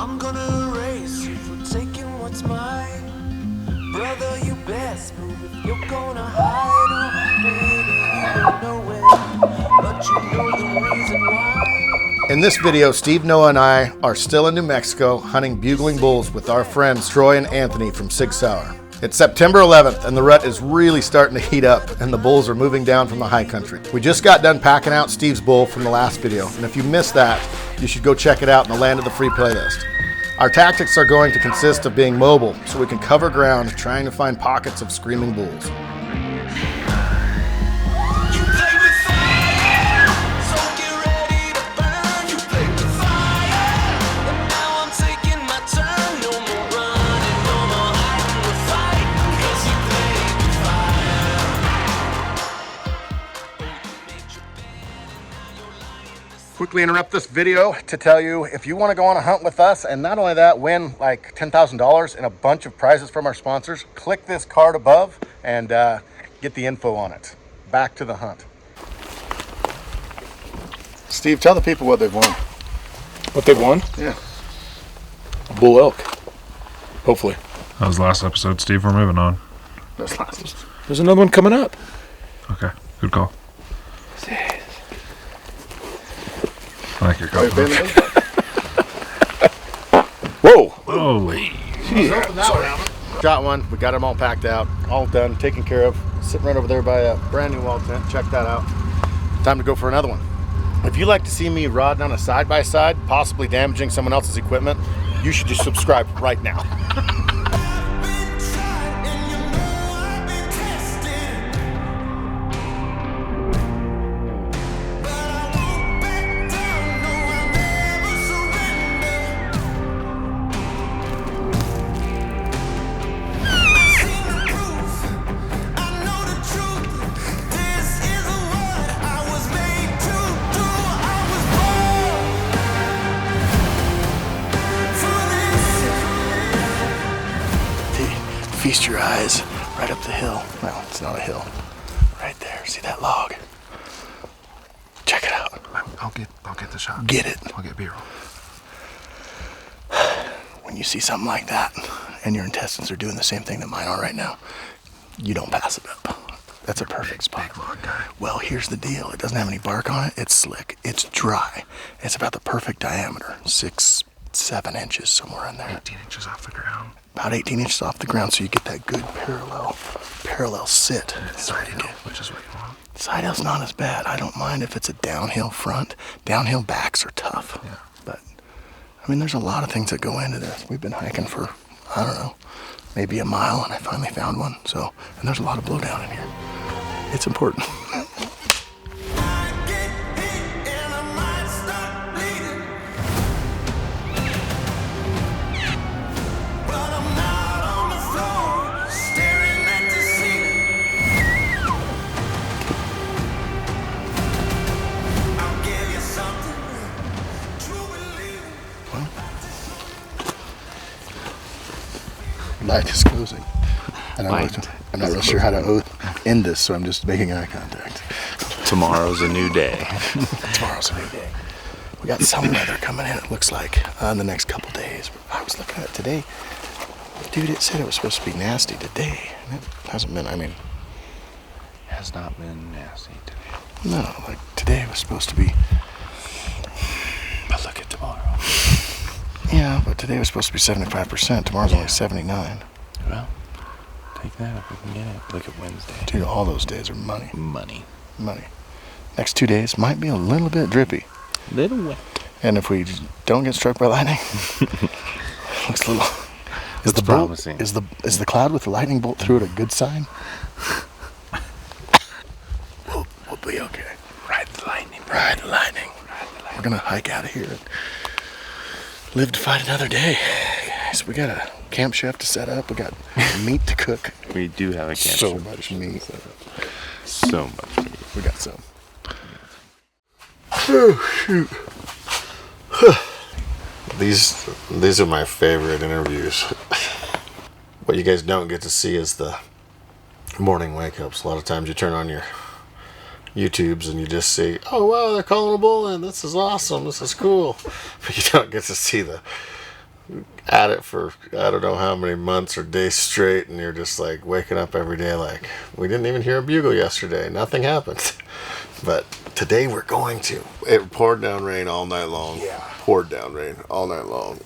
I'm gonna erase you for taking what's mine. Brother, you best move if you're gonna hide. Or maybe you don't know it, but you know the reason why. In this video, Steve, Noah, and I are still in New Mexico hunting bugling bulls with our friends Troy and Anthony from Sig Sauer. It's September 11th and the rut is really starting to heat up and the bulls are moving down from the high country. We just got done packing out Steve's bull from the last video, and if you missed that, you should go check it out in the Land of the Free playlist. Our tactics are going to consist of being mobile so we can cover ground trying to find pockets of screaming bulls. Quickly interrupt this video to tell you if you want to go on a hunt with us and not only that, win like $10,000 and a bunch of prizes from our sponsors, click this card above and get the info on it. Back to the hunt. Steve, tell the people what they've won. What they've won? Yeah. A bull elk. Hopefully. That was the last episode, Steve. We're moving on. That's last. There's another one coming up. Okay, good call. I like your coat. Whoa! Holy. Got one. We got them all packed out, all done, taken care of. Sitting right over there by a brand new wall tent. Check that out. Time to go for another one. If you like to see me rod on a side-by-side, possibly damaging someone else's equipment, you should just subscribe right now. Feast your eyes right up the hill. Well, it's not a hill. Right there. See that log? Check it out. I'll get the shot. Get it. I'll get B-roll. When you see something like that and your intestines are doing the same thing that mine are right now, you don't pass it up. That's a perfect spot. Big log guy. Well, here's the deal. It doesn't have any bark on it. It's slick. It's dry. It's about the perfect diameter. 6, 7 inches, somewhere in there. 18 inches off the ground. About 18 inches off the ground, so you get that good parallel sit. Side hill, which is what you want. Side hill's not as bad. I don't mind if it's a downhill front. Downhill backs are tough. Yeah. But, I mean, there's a lot of things that go into this. We've been hiking for, I don't know, maybe a mile, and I finally found one. So, and there's a lot of blowdown in here. It's important. Light is closing. And I'm not really sure how to end this, so I'm just making eye contact. Tomorrow's a new day. Tomorrow's a new day. We got some weather coming in, it looks like, in the next couple days. But I was looking at it today. Dude, it said it was supposed to be nasty today. And it hasn't been, I mean... Has not been nasty today. No, like today was supposed to be... But look at tomorrow. Yeah, but today was supposed to be 75%. Tomorrow's only 79. Well, take that if we can get it. Look at Wednesday. Dude, all those days are money. Money. Next 2 days might be a little bit drippy. Little wet. And if we don't get struck by lightning, looks a little... Is the promising. Is the cloud with the lightning bolt through it a good sign? We'll be okay. Ride the lightning. Ride the lightning. We're gonna hike out of here and live to fight another day. Guys, we got a camp chef to set up. We got meat to cook. We do have a camp So chef. much meat. So much meat. We got some. Oh, shoot. These are my favorite interviews. What you guys don't get to see is the morning wake-ups. A lot of times you turn on your YouTubes and you just see, oh wow, they're calling a bull in, this is awesome, this is cool. But you don't get to see the at it for I don't know how many months or days straight, and you're just like waking up every day like, we didn't even hear a bugle yesterday. Nothing happened. But today we're going to. It poured down rain all night long. Yeah. Poured down rain all night long.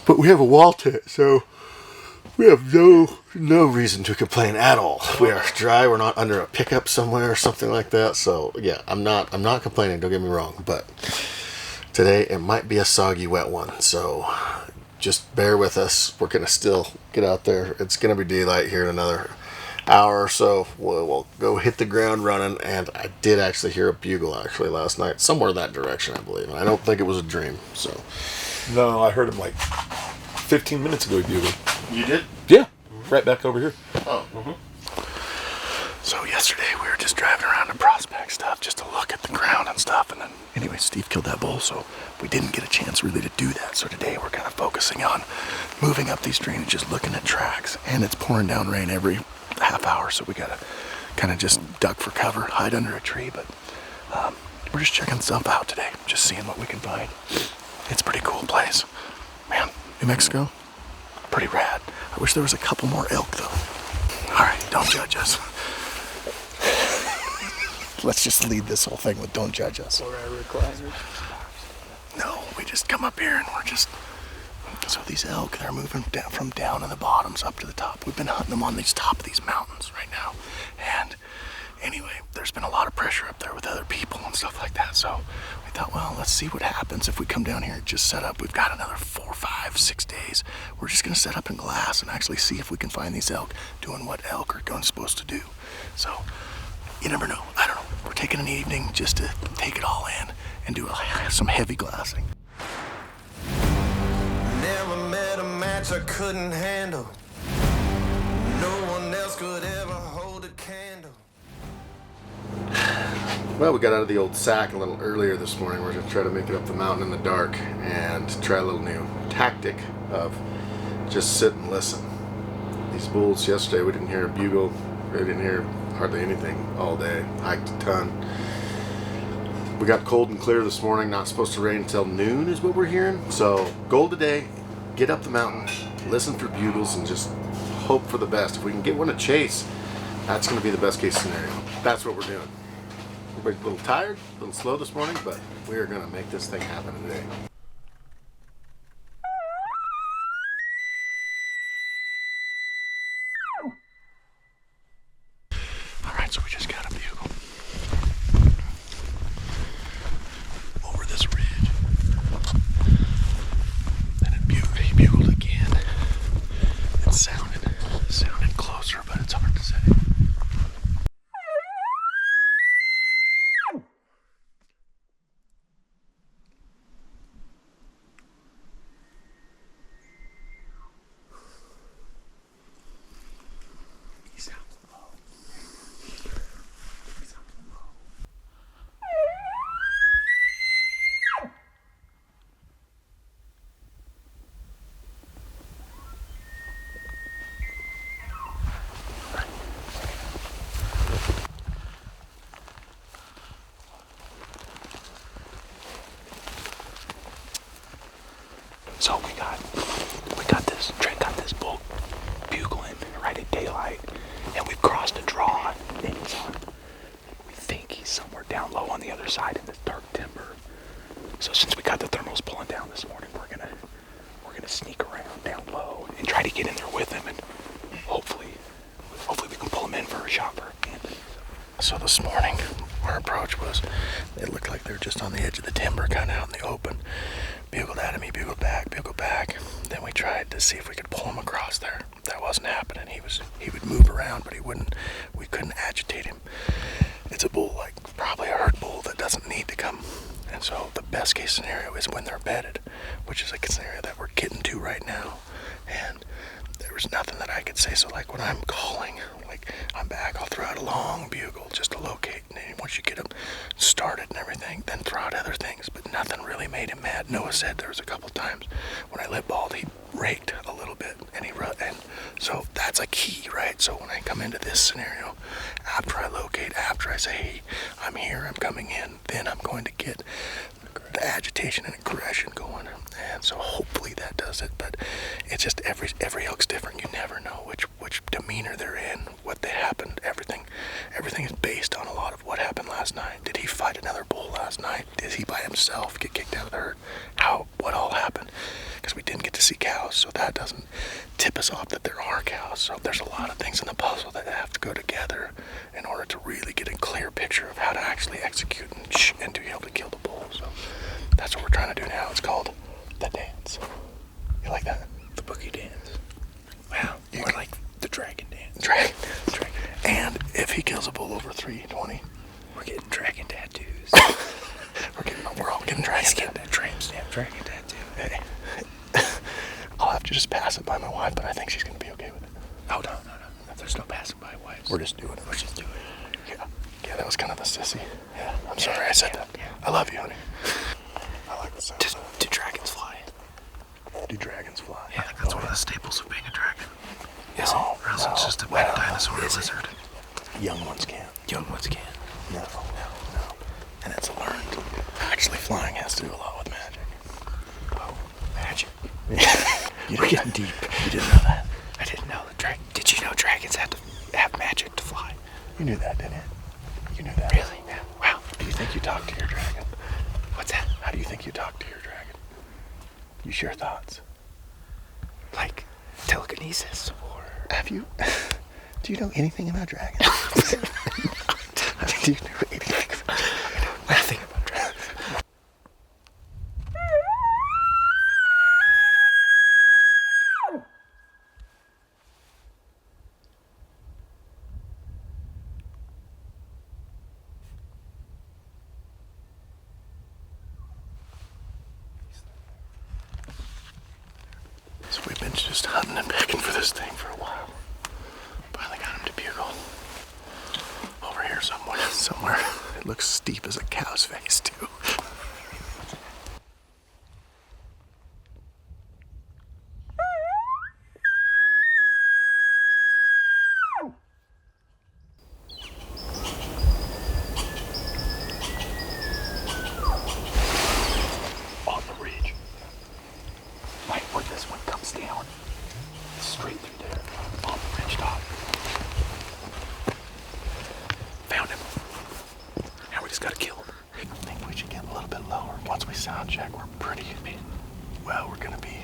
But we have a wall tent, so we have no reason to complain at all. We are dry. We're not under a pickup somewhere or something like that. So yeah, I'm not complaining. Don't get me wrong. But today it might be a soggy, wet one. So just bear with us. We're gonna still get out there. It's gonna be daylight here in another hour or so. We'll go hit the ground running. And I did actually hear a bugle actually last night, somewhere in that direction, I believe. And I don't think it was a dream. So No, I heard him like 15 minutes ago. He bugled. you did? Yeah, right back over here. Oh. So yesterday we were just driving around to prospect stuff just to look at the ground and stuff, and then anyway, Steve killed that bull, so we didn't get a chance really to do that. So today we're kind of focusing on moving up these drainages, looking at tracks, and it's pouring down rain every half hour, so we gotta kind of just duck for cover, hide under a tree. But we're just checking stuff out today, just seeing what we can find. It's a pretty cool place, man. New Mexico, pretty rad. I wish there was a couple more elk though. All right, don't judge us. Let's just lead this whole thing with don't judge us. No, we just come up here and we're just... So these elk, they're moving down from down in the bottoms up to the top. We've been hunting them on these top of these mountains right now. And anyway, there's been a lot of pressure up there with other people and stuff like that. So we thought, well, let's see what happens if we come down here and just set up. We've got another 4, 5, 6 days. We're just gonna set up in glass and actually see if we can find these elk doing what elk are supposed to do. So you never know. I don't know. We're taking an evening just to take it all in and do some heavy glassing. Never met a match I couldn't handle. No one else could ever hold a candle. Well, we got out of the old sack a little earlier this morning. We're going to try to make it up the mountain in the dark and try a little new tactic of just sit and listen. These bulls yesterday, we didn't hear a bugle. We didn't hear hardly anything all day. Hiked a ton. We got cold and clear this morning. Not supposed to rain until noon is what we're hearing. So goal today, get up the mountain, listen for bugles, and just hope for the best. If we can get one to chase, that's going to be the best case scenario. That's what we're doing. We're a little tired, a little slow this morning, but we are going to make this thing happen today. All right, so we just got a bugle over this ridge. Then he bugled again. It sounded closer, but it's hard to say. So we got this, Trent got this bull bugling right at daylight, and we've crossed a draw, and we think he's somewhere down low on the other side in this dark timber. So since we got the thermals pulling down this morning, we're gonna sneak around down low and try to get in there with him, and hopefully we can pull him in for a shot for Anthony. So this morning, our approach was, it looked like they were just on the edge of the timber, kind of out in the open. Bugled at him, he bugled back. Then we tried to see if we could pull him across there. That wasn't happening. He would move around, but we couldn't agitate him. It's a bull, like probably a herd bull that doesn't need to come. And so the best case scenario is when they're bedded, which is a scenario that we're getting to right now. And there was nothing that I could say. So like when I'm calling, like I'm back, I'll throw out a long bugle just to locate. And then once you get him started and everything, then throw out other things. But nothing really made him mad. Noah said there was a couple times when I lip balled, he raked a little bit, and and so that's a key, right? So when I come into this scenario, after I locate, after I say, hey, I'm here, I'm coming in, then I'm going to get the agitation and aggression going. And so hopefully that does it. But it's just every elk's different. You never know which demeanor they're in, what they happened. Everything is based on a lot of what happened last night. Did he fight another bull last night? Did he by himself get kicked out of the herd? What all happened? Because we didn't get to see cows, so that doesn't tip us off that there are cows. So there's a lot of things in the puzzle that have to go together in order to really get a clear picture of how to actually execute and to be able to kill the bull. So that's what we're trying to do now. It's called the dance. You like that? The boogie dance. Wow. More like the dragon dance. Dragon. And if he kills a bull over 320, we're getting dragon tattoos. we're all getting dragon. He's getting that tramp stamp dragon tattoo. Hey. I'll have to just pass it by my wife, but I think she's going to be okay with it. Oh, no. There's no passing by wives. We're just doing it. Yeah, that was kind of a sissy. Yeah, I'm sorry I said that. Yeah. I love you, honey. I like the sound. Do dragons fly? Do dragons fly? Yeah, I think that's one of the staples of being a dragon. Yes. Or else it's just a big dinosaur or lizard. Young ones can. Young ones can. No. And it's learned. Actually, flying has to do a lot with magic. Oh, magic. We're getting deep. You didn't know that? I didn't know. Did you know dragons had to have magic to fly? You knew that, didn't you? You knew that. Really? Yeah. Wow. Do you think you talk to your dragon? What's that? How do you think you talk to your dragon? You share thoughts. Like telekinesis or... Have you... Do you know anything about dragons? Do you know anything about dragons? I know nothing about dragons. So we've been just hunting and picking for this thing for a while. Finally got him to bugle. Over here somewhere. It looks steep as a cow's face, too. On the ridge. Right where this one comes down. Straight through there. On the ridge top. Found him. Now we just gotta kill him. I think we should get a little bit lower. Once we sound check, we're pretty... Well, we're gonna be...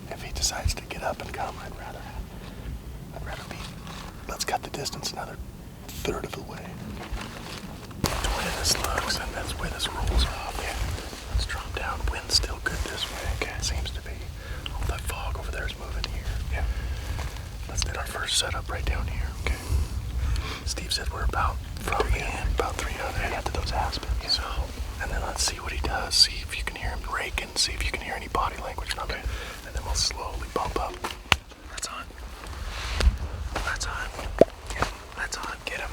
If he decides to get up and come, I'd rather be... Let's cut the distance another third of the way. That's the way this looks, and that's the way this rolls off. Yeah. Let's drop down. Wind's still good this way. Okay. Seems to be. All that fog over there is moving here. Yeah. Let's do our first setup right down here. Okay. Steve said we're about 300. Yeah, to those aspens. Yeah. So, and then let's see what he does. See if you can hear him raking. See if you can hear any body language from him. And then we'll slowly bump up. That's on. That's on. Yeah, that's on. Get him.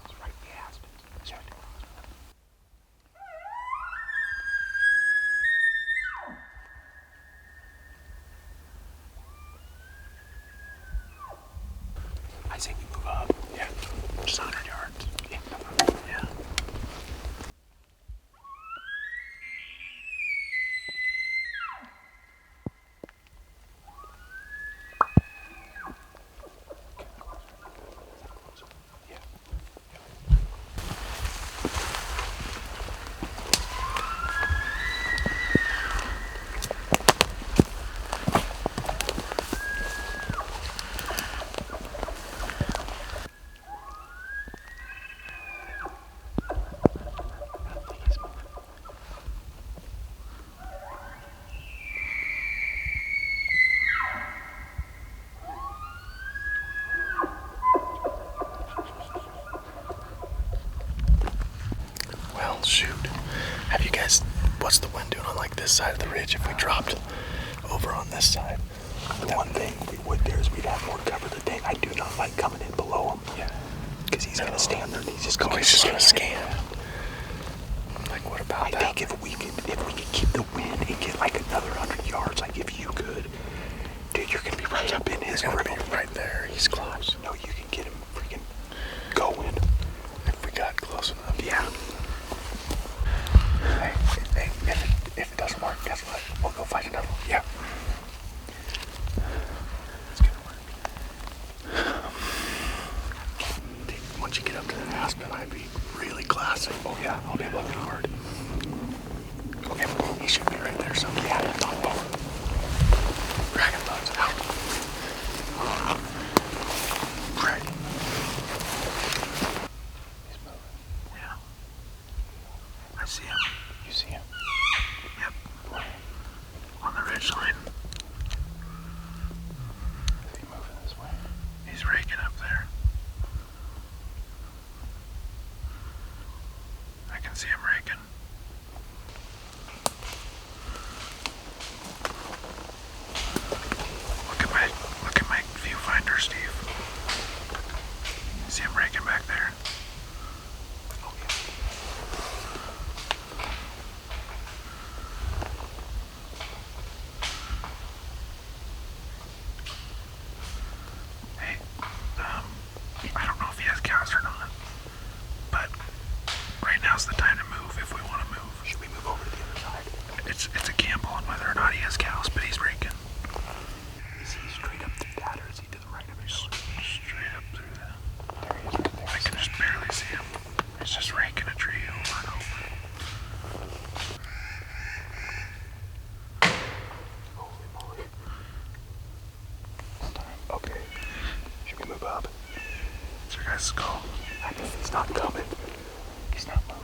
It's right in the aspens. It's right there. I say we move up. Yeah. Just 100 yards. Yeah. Yeah. Well, shoot. Have you guys... What's the wind doing on like this side of the ridge if we dropped over on this side? The one thing we would there is we'd have more cover. The thing I do not like coming in below him. Yeah. Because he's going to stand there and he's just going to scan. Like, what about that? I think if we could keep the wind and get like another 100 yards, like if you could, dude, you're going to be Or guess what? We'll go find another one. Yeah. Once you get up to the aspen, I'd be really classic. Oh yeah, I'll be looking hard. Okay, he should be right there. So yeah, it's on over. Dragon bones out. Right. He's moving. Yeah. I see him. You see him? Yep. On the ridge line. Is he moving this way? He's raking up there. I can see him raking. Look at my viewfinder, Steve. See him raking back there. Hey, I don't know if he has cows or not, but right now's the time to move if we want to move. Should we move over to the other side? It's a gamble on whether or not he has cows, but he's raking. Is he straight up through that, or is he to the right of it? Straight up through that. There he is right there. I can just barely see him. He's just raking a tree over and over. Holy moly. Okay. Should we move up? It's your guys' call. I think he's not coming. He's not moving.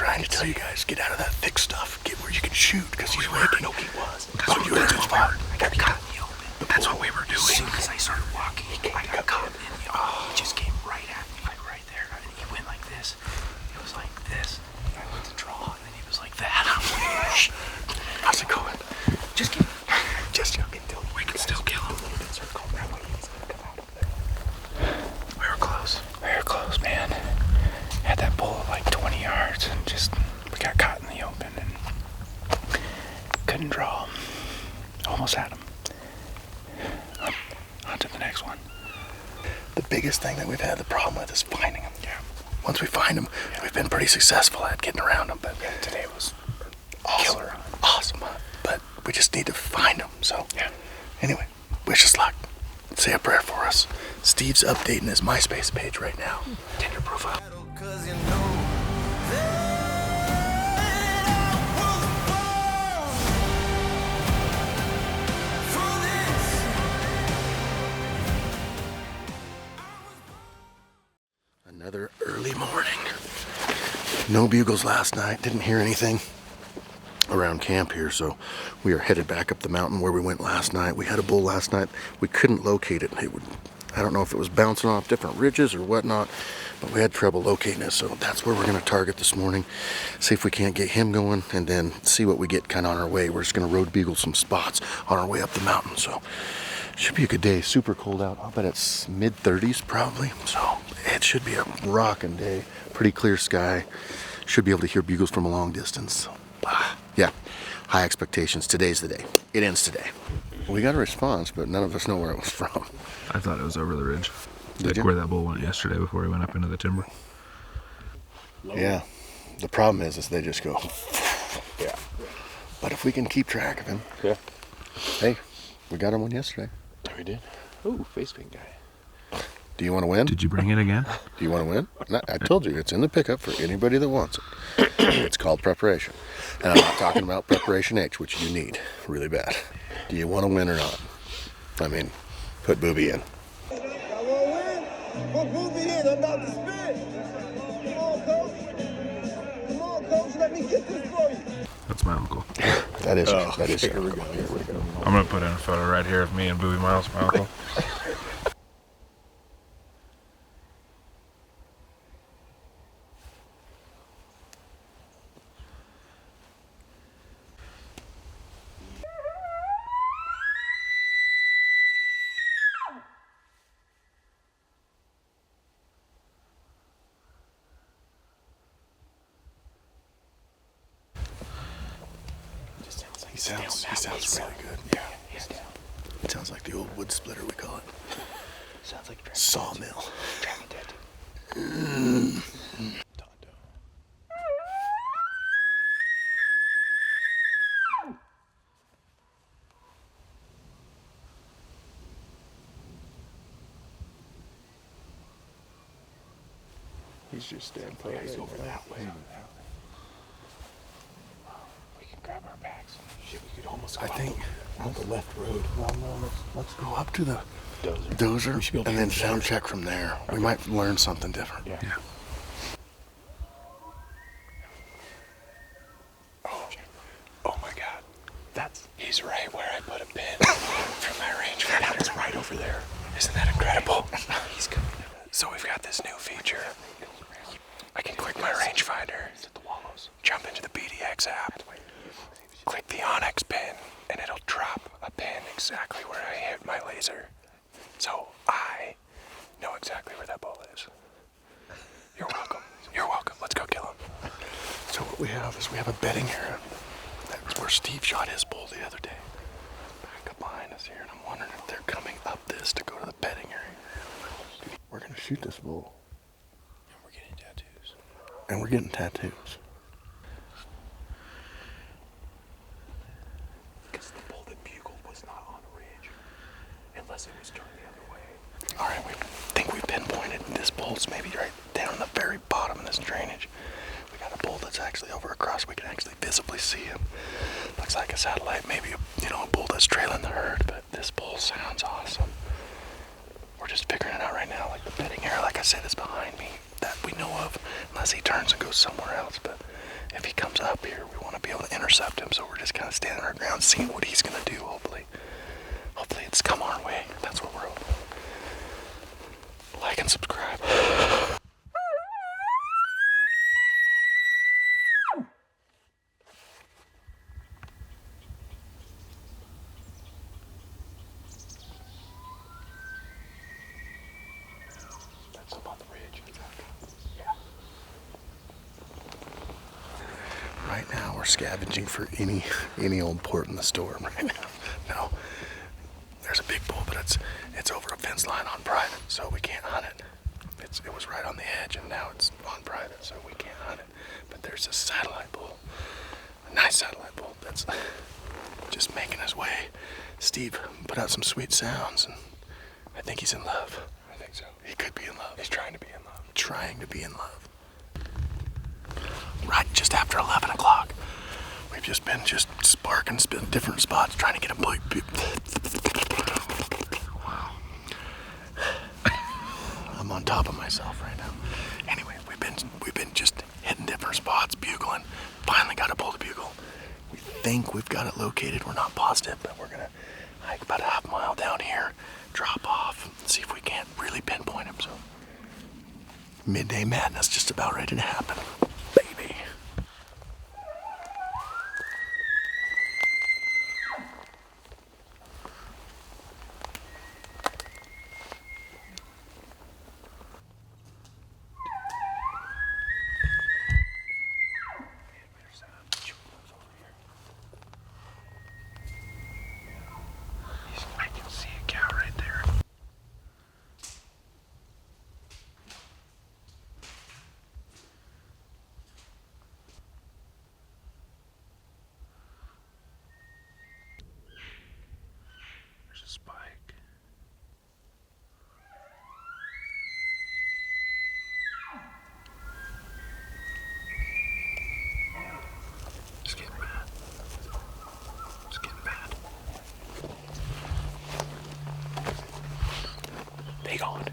trying to tell you guys, get out of that thick stuff. Get where you can shoot, because he's waking. No, he was. Oh, you in a good spot. I got caught in the open. That's what we were doing. As soon as I started walking, I got caught in the open. He just came right at me, like right there. And he went like this. It was like this. I went to draw, and then he was like that. I'm like, shh. How's it going? Just kidding. Just joking. We can still kill him. We were close. We were close, man. Had that bull at like 20 yards and just, we got caught in the open and couldn't draw him. Almost had him. On to the next one. The biggest thing that we've had the problem with is finding them. Yeah. Once we find them, we've been pretty successful at getting around them. But Today was awesome. killer hunt. Awesome hunt. But we just need to find them. So Yeah. anyway, wish us luck. Say a prayer for us. Steve's updating his MySpace page right now. Tinder profile. 'Cause you know that I was born for this. Another early morning. No bugles last night. Didn't hear anything around camp here, so we are headed back up the mountain where we went last night. We had a bull last night. We couldn't locate it. I don't know if it was bouncing off different ridges or whatnot, but we had trouble locating it, so that's where we're going to target this morning. See if we can't get him going, and then see what we get kind of on our way. We're just going to road bugle some spots on our way up the mountain, so should be a good day. Super cold out. I'll bet it's mid-30s probably, so it should be a rocking day. Pretty clear sky. Should be able to hear bugles from a long distance. Yeah, high expectations. Today's the day. It ends today. We got a response, but none of us know where it was from. I thought it was over the ridge. Did Like you? where that bull went yesterday before he went up into the timber. Yeah. The problem is they just go. Yeah. But if we can keep track of him. Yeah. Hey, we got him one yesterday. We did. Ooh, face paint guy. Do you want to win? Did you bring it again? Do you want to win? No, I told you, it's in the pickup for anybody that wants it. It's called preparation. And I'm not talking about preparation H, which you need really bad. Do you want to win or not? I mean, put Booby in. I want to win. Put Booby in. I'm about to spin. Come on, coach. Come on, coach. Let me get this for you. That's my uncle. That is your Here we go. I'm gonna put in a photo right here of me and Boobie Miles, my uncle. He sounds really good. Yeah, he's down. It sounds like the old wood splitter, we call it. Sounds like Trent. Sawmill. Trent did. He's just standing put. He's over that way. We can grab our packs. Shit, we could almost go I think On the left road. let's go up to the Dozer. dozer should be able to and then get the sound dozer. check from there. We might learn something different. Yeah. Oh my God. He's right where I put a pin from my rangefinder. It's right over there. Isn't that incredible? He's coming. So we've got this new feature. I can click my rangefinder, jump into the BDX app, click the OnX pin, and it'll drop a pin exactly where I hit my laser. So I know exactly where that bull is. You're welcome. You're welcome. Let's go kill him. So what we have is we have a bedding area. That's where Steve shot his bull the other day. Back up behind us here, and I'm wondering if they're coming up this to go to the bedding area. We're gonna shoot this bull, And we're getting tattoos. and we're getting tattoos. Because the bull that bugled was not on a ridge. Unless it was turned the other way. All right, we think we pinpointed this bull's maybe right down the very bottom of this drainage. We got a bull that's actually over across. We can actually visibly see him. Looks like a satellite, maybe a bull that's trailing the herd. But this bull sounds awesome. We're just figuring it out right now. Like the bedding area, like I said, is behind me that we know of, unless he turns and goes somewhere else. But if he comes up here, we want to be able to intercept him. So we're just kind of standing our ground, seeing what he's going to do. Hopefully it's come our way. That's what we're hoping. Like and subscribe. That's up on the ridge. Yeah. Right now we're scavenging for any old port in the storm right now. No. There's a big bull, but it's over a fence line on private, so we can't hunt it. It was right on the edge, and now it's on private, so we can't hunt it. But there's a satellite bull, a nice satellite bull that's just making his way. Steve put out some sweet sounds, and I think he's in love. I think so. He could be in love. He's trying to be in love. Trying to be in love. Right just after 11 o'clock. We've just been sparking different spots, trying to get a blue. Wow. I'm on top of myself right now. Anyway, we've been just hitting different spots, bugling. Finally got a bull to bugle. We think we've got it located. We're not positive, but we're gonna hike about a half mile down here, drop off, see if we can't really pinpoint him. So midday madness just about ready to happen, baby. I can see a cow right there. There's a spike. It's getting bad. It's getting bad. They gone.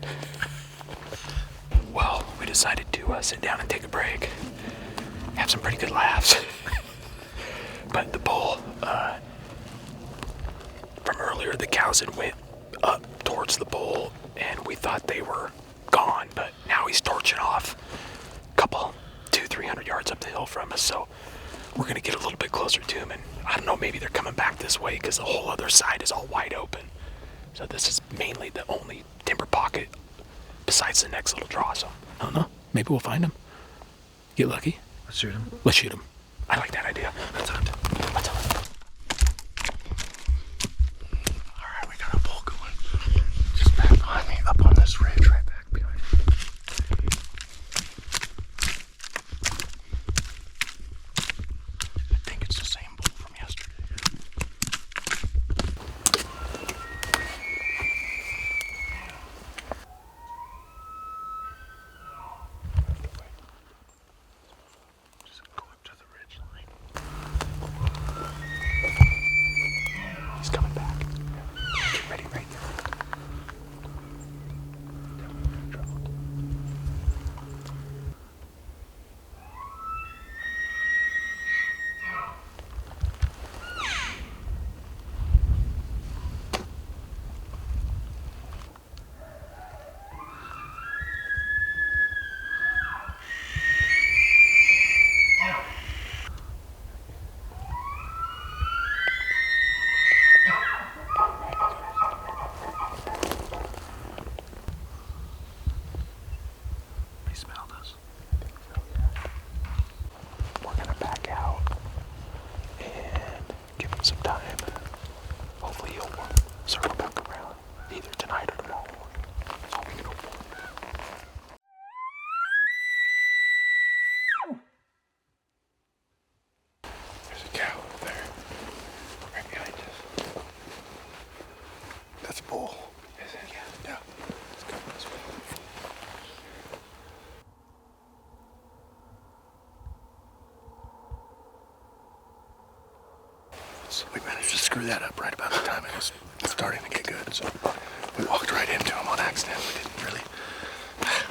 Well, we decided to sit down and take a break. Have some pretty good laughs. But the bull, from earlier, the cows had went up towards the bull, and we thought they were gone, but now he's torching off a couple, 200-300 yards up the hill from us, so we're gonna get a little bit closer to him, and I don't know, maybe they're coming back this way because the whole other side is all wide open. So this is mainly the only timber pocket besides the next little draw, so I don't know. Maybe we'll find him. Get lucky. Let's shoot him. Let's shoot him. I like that idea. Let's hunt. Let's hunt. All right, we got a bull going. Just back behind me, up on this ridge, right back behind me. I think it's the same bull from yesterday. Just go up to the ridge line. He's coming back. Get ready right there. He smelled us. We're gonna back out and give him some time. Hopefully he'll circle back around either tonight or tomorrow. That's all we can hope for. There's a cow over there, right behind us. That's a bull. Is it? Yeah. It's coming this way. So we managed to screw that up right about the time it was starting to get good. So we walked right into him on accident. We didn't really.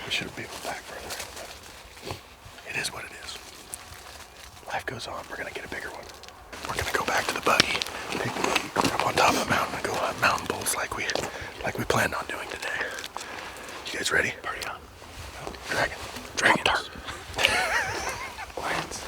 We should have been back further. But it is what it is. life goes on, we're gonna get a bigger one. We're gonna go back to the buggy, take the buggy, go up on top of the mountain, and go hunt mountain bulls like we planned on doing today. You guys ready? Party on. Dragon dart. Lions.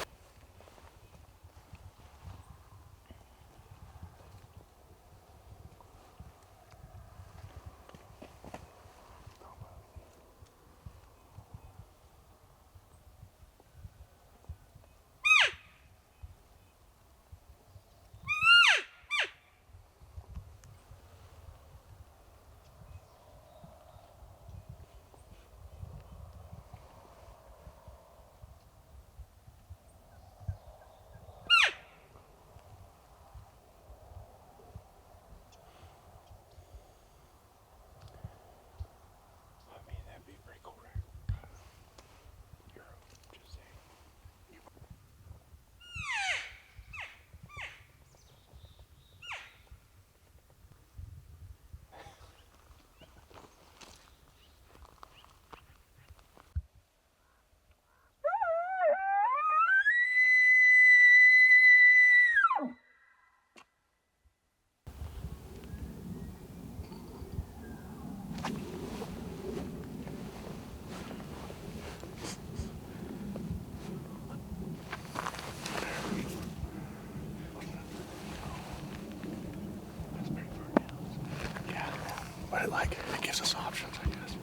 But it gives us options, I guess.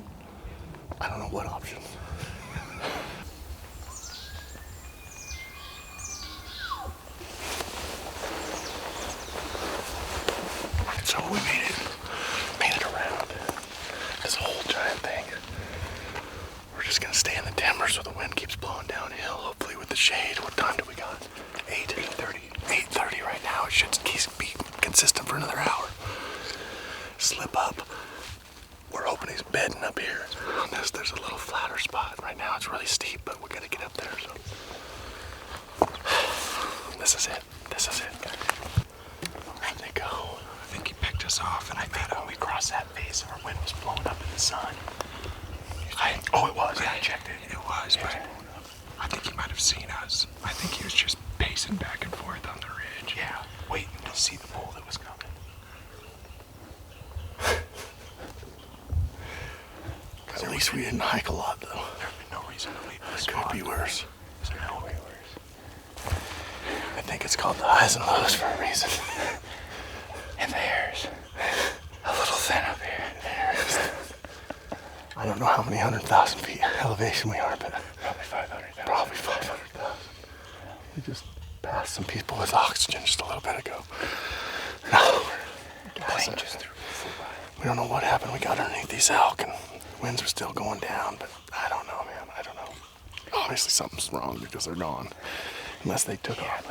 I don't know what options. So we made it around this whole giant thing. We're just gonna stay in the timber so the wind keeps blowing downhill, hopefully with the shade. What time do we got? 8:30. 8:30 right now. It should be consistent for another hour. Slip up. We're hoping he's bedding up here. On this, there's a little flatter spot. Right now it's really steep, but we gotta get up there, so. This is it. Where'd they go? I think he picked us off, and I think when we crossed that base, our wind was blowing up in the sun. It was. Yeah, I checked it. It was, but I think he might have seen us. I think he was just pacing back and forth on the ridge. Yeah, waiting to see the bull that was coming. At least we didn't hike a lot, though. There'd be no reason to leave this It could be worse. There's no way worse. I think it's called the highs and lows for a reason. And the hair's a little thin up here. I don't know how many 100,000 feet elevation we are, but Probably 500,000. probably 500,000. We just passed some people with oxygen just a little bit ago. No, Plane just threw a full by. we don't know what happened. We got underneath these elk and winds were still going down, but I don't know, man. I don't know. Obviously something's wrong because they're gone. Unless they took off.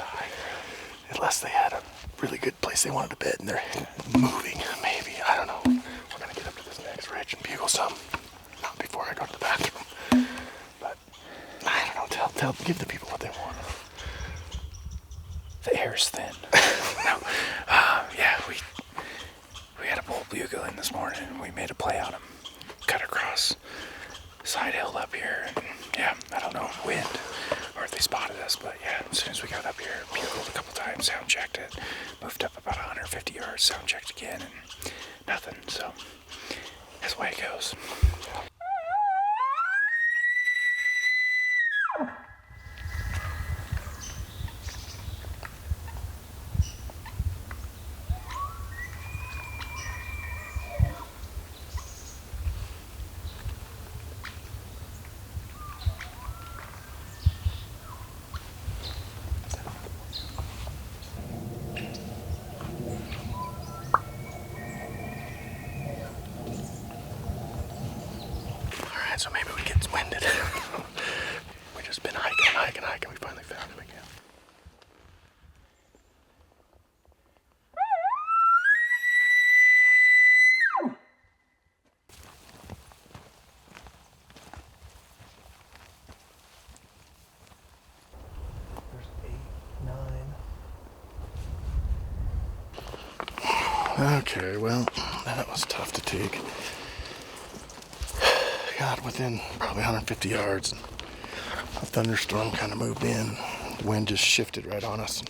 Unless they had a really good place they wanted to bed and they're moving, maybe. I don't know. We're gonna get up to this next ridge and bugle some. Not before I go to the bathroom. But I don't know. Give the people what they want. The air's thin. No. Yeah, we had a bull bugling this morning. We made a play on him. Cut across side hill up here. And yeah, I don't know, wind. Or if they spotted us. But yeah, as soon as we got up here, bugled a couple times, sound checked it. Moved up about 150 yards, sound checked again. And nothing. So that's the way it goes. So maybe we get winded. We've just been hiking. We finally found him again. There's 8, 9. Okay, well, that was tough to take. Got within probably 150 yards. A thunderstorm kind of moved in. wind just shifted right on us.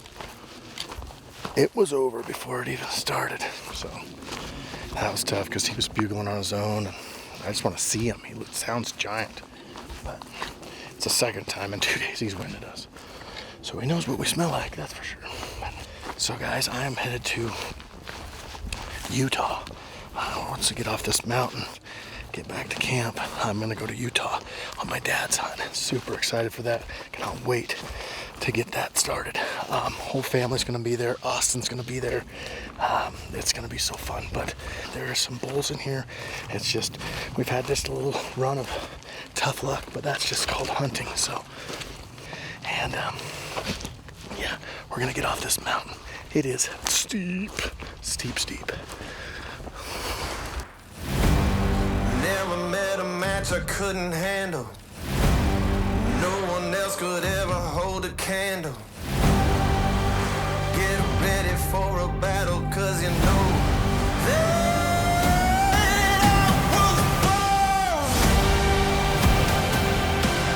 It was over before it even started. So that was tough because he was bugling on his own. And I just want to see him. He sounds giant. But it's the second time in 2 days he's winded us. So he knows what we smell like, that's for sure. So guys, I am headed to Utah. Once I get off this mountain, get back to camp, I'm gonna go to Utah on my dad's hunt. Super excited for that. Cannot wait to get that started. Whole family's gonna be there. Austin's gonna be there. It's gonna be so fun. But there are some bulls in here. It's just, we've had this little run of tough luck, but that's just called hunting. So, and yeah, we're gonna get off this mountain. It is steep, steep, steep. Never met a match I couldn't handle. No one else could ever hold a candle. Get ready for a battle.